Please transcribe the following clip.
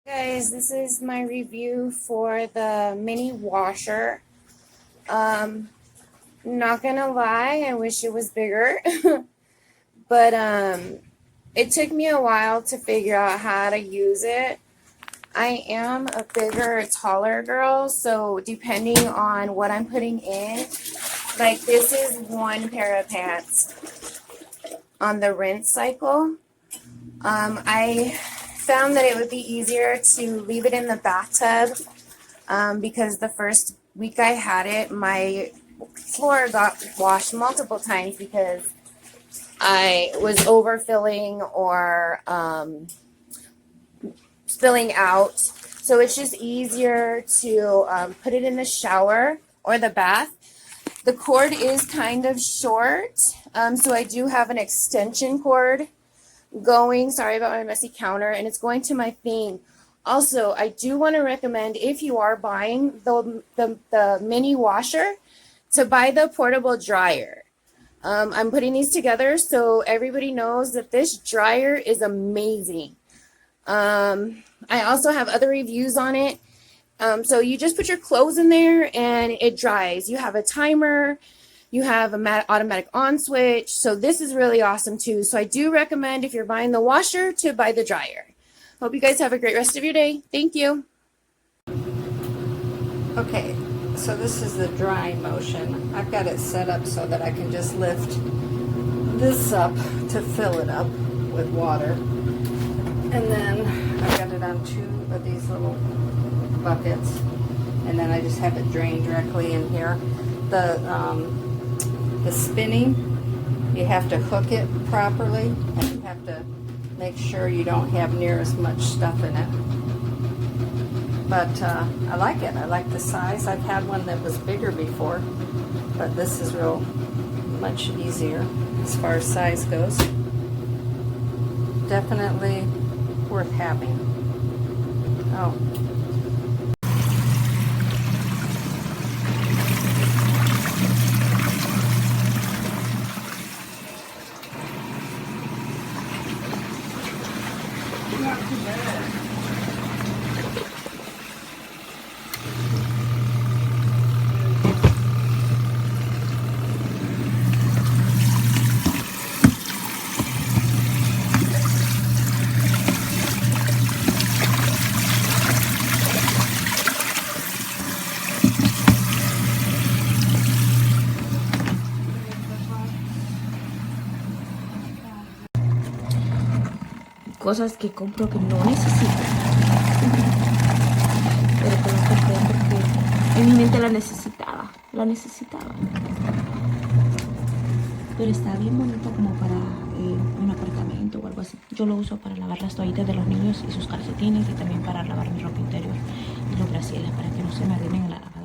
Guys, this is my review for the mini washer. Not gonna lie, I wish it was bigger. But it took me a while to figure out how to use it. I am a bigger, taller girl, so depending on what I'm putting in, like this is one pair of pants on the rinse cycle. I found that it would be easier to leave it in the bathtub because the first week I had it, my floor got washed multiple times because I was overfilling or spilling out. So it's just easier to put it in the shower or the bath. The cord is kind of short, so I do have an extension cord going. Sorry about my messy counter, and it's going to my thing. Also, I do want to recommend, if you are buying the mini washer, to buy the portable dryer. I'm putting these together so everybody knows that this dryer is amazing. I also have other reviews on it. So you just put your clothes in there and it dries. You have a timer. You have an automatic on switch. So this is really awesome too. So I do recommend, if you're buying the washer, to buy the dryer. Hope you guys have a great rest of your day. Thank you. Okay, so this is the drying motion. I've got it set up so that I can just lift this up to fill it up with water. And then I've got it on two of these little buckets. And then I just have it drain directly in here. The spinning, you have to hook it properly, and you have to make sure you don't have near as much stuff in it. But I like it. I like the size. I've had one that was bigger before, but this is real much easier as far as size goes. Definitely worth having. Oh. Not too bad. Cosas que compro que no necesito, pero que lo compré porque en mi mente la necesitaba, pero está bien bonito como para un apartamento o algo así. Yo lo uso para lavar las toallitas de los niños y sus calcetines, y también para lavar mi ropa interior y los brasieres para que no se me arruinen en la lavadora.